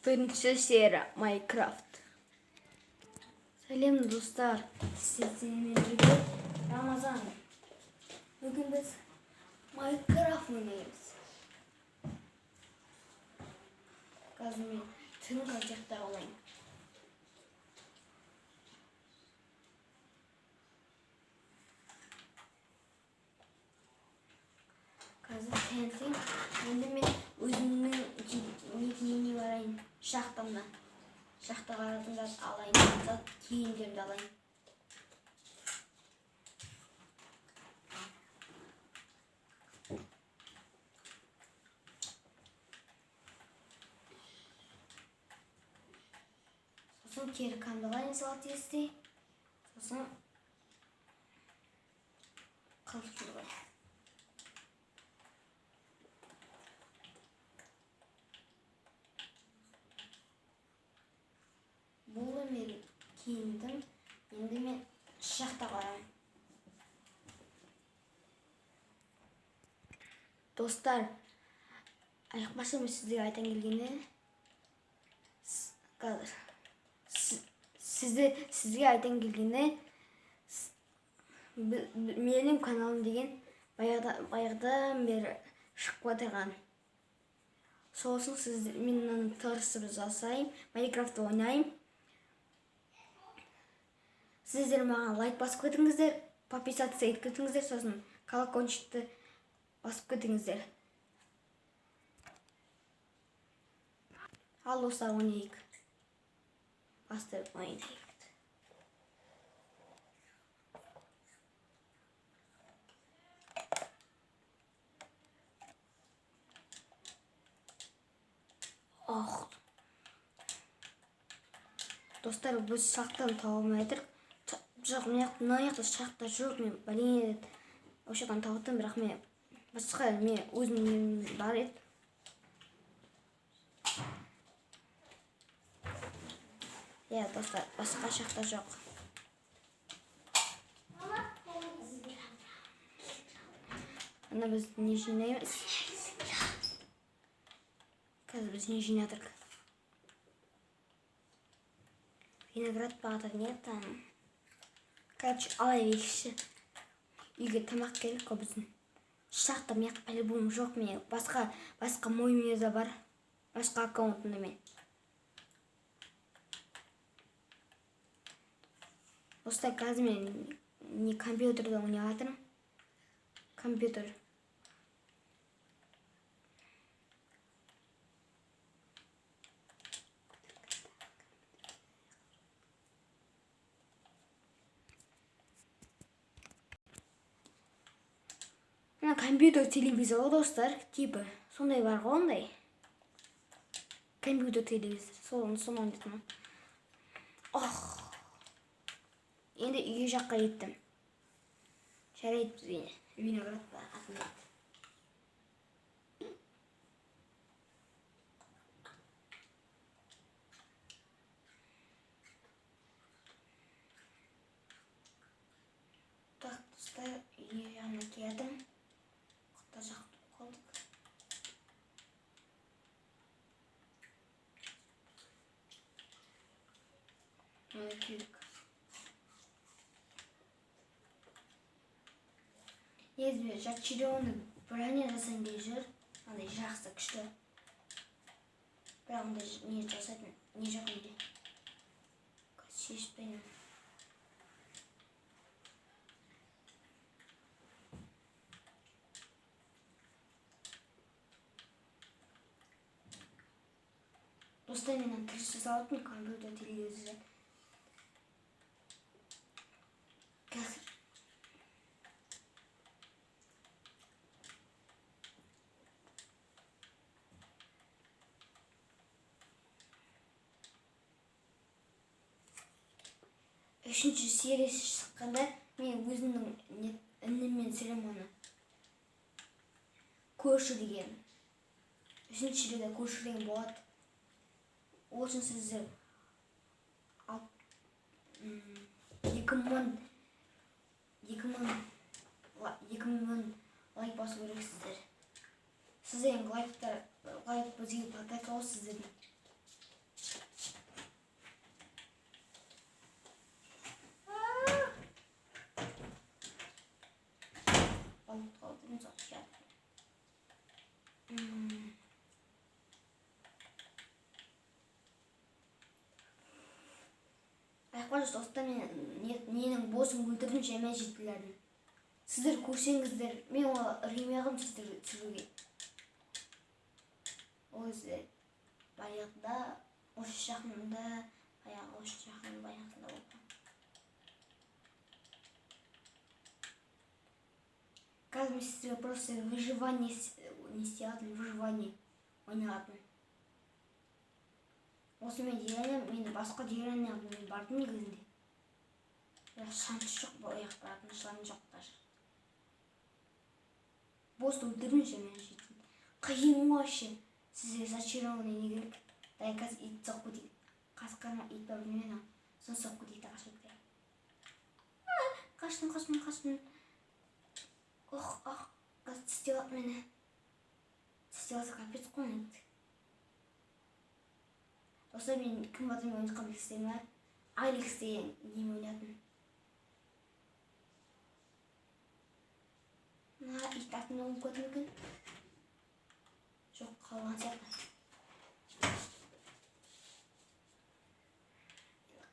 Бірінші серия Майнкрафт. Сәлем достар, сіздермен бірге Рамазан. Бүгін біз Майнкрафт ойнаймыз. Қазір мен түнгі жақта олайым. Қазір тәнтен, енді мен өзімнің не барайын, шахтамда. Шахта қарадымда алайын, зат киімдерді алайын. Сосын керканды алайын зат есте. Сосын қылып жүргай. Бұл мен киіндім, енді мен шахта қарайым. Достар, айықпашы мен сіздерге айтан келгені, сізге айтан келгені, менің каналым деген баяғыдан бері шығып отырған. Сосын мен тырысып жасайым, Майнкрафт ойнайым. Сіздер маған лайк басып кетіңіздер, подписаться етіп кетіңіздер, сосын колокольчикті басып кетіңіздер. Ал достар, ойнайық. Бастап ойнайық. Достар, біз шақтан тауылмай едік. Жоқ, мына жақта шақта жоқ, мен бәлең ошақтан тауыттым, бірақ мен басқа өзім бар еді. Достар, басқа шақта жоқ. Ана біз не жинаймыз? Қазір біз не жинадық? Виноград бағдар нет там. Короче, алай векші. Үйге тамақ керек қой біздің. Шақта мияқ по-любому жоқ мен. Басқа мой меза бар. Басқа аккаунтында мен. Осылай қазір мен не компьютерде ойнап жатырмын. Компьютер. Компьютер телевизор достар, типа сондай бар ғой ондай. Компьютер телевизор, соны ойнайтын. Енді үйге жаққа еттім. Жарайды бізге виноград бар атмайды. Так, достар, үйге жағына келдім. Жақты қалдық. Мына келдік. Езбе жарчилионы броня жасайын деп жүр. Андай жақсы күшті. Бірақ ондай не жасайтын, не жоқ менде. Шешпеймін. Достар, менен тіріс жасалатын компьютер телевизор. Қазір. Үшінші сериясы шыққанда мен өзімнің ініммен сөйлем оны. Көрші деген. Үшінші серияда көрші деген болады. Ол үшін сіздер 2000 лайк басу керексіздер. Сіздердің лайк бізге подписка сіздердің. Ayqoш dostlar, менің босым өлтірдім жеме жетілерін. Сіздер көрсеңіздер, мен ремеғым сіздер түсіруге. Өзі баяғыда, осы жақында, баяғысында болған. Қазір мен сіздерге просто выживание не істейтін, выживание ойнағатын. Осы мен дерені, мені басқа дерені мен бардым негізінде. Шансы жоқ ояқ баратын, шансы жоқ даже. Бос өлтірмейші мен жейтін. Қиын вообще. Сізге зачарованный не керек. Дай қазір ит соққы дейді. Қасқарма ит бар білмейді. Сон соққы дейді қашып кетті. Қаштым. Ох, қазір тістеп мені. Тістеп алса капец қоймайды. Достар, мен кім батыр мен ойнатқан білсіздер ме? Алекс деген неме ойнатын. Ит атын оңып көтім екен. Жоқ, қалған сияқты.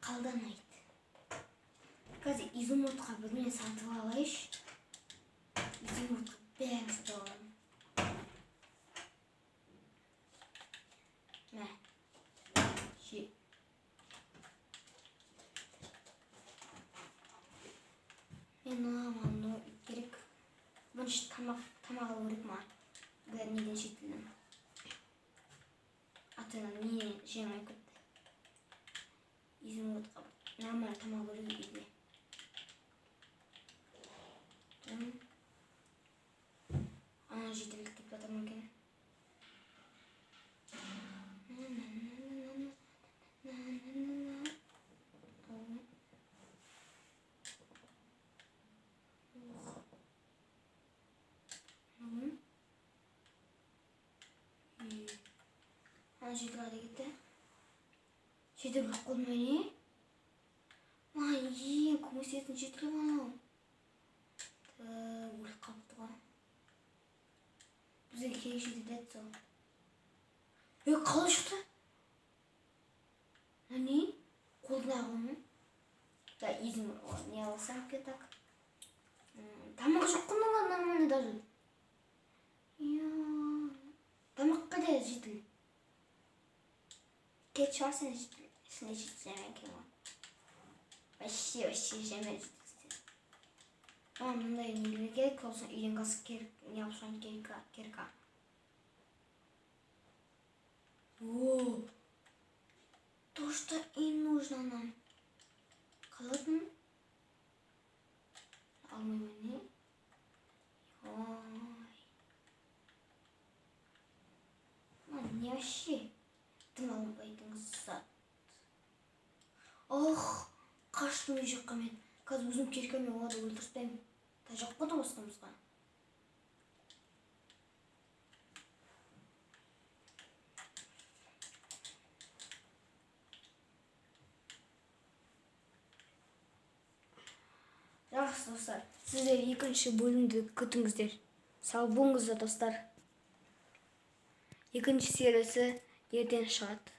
Қалдамайды. Қазір изумрудқа бірмен сатып алайыш. Изумрудқа бәрін сатып аламын. Мә. Мен оған керек. Бұншы тамақ алу керек ма? Бұлар неден жетілдім. Атынан не жемай көтті. Изумрудқа нормально тамақ алу керек. Ана жетілдік кетіп жатырмын екен. Жетіледі кетті. Жетіліп қолмай не? Ең көмесетін жетіліп анау. Өліп қапты ға. Бізге керек жетілді әтті сол. Қалай шықты? Не? Қолдың ағымы? Изім не алсам кетак. Тамақ жоқ қынуға нормально даже. Тамақ қайда жетіл? Кетші бар сен жетілсемен кем var. Вообще жеме жетілсен. Мұндай нелер керек, олсын үйден қасы керек, не алпышан керек. То, что им нужно нам. Қалатын? Алмаймын не? Не вообще? Тым алынбайтыңыз зат. Қаштым үй жаққа мен. Қазір өзім керкеме оларды өлтіртпеймін. Жоқ қоды осынымызға. Жақсы достар, сіздер екінші бөлімді күтіңіздер. Сау болыңыздар достар. Екінші сериясы ертең шығады.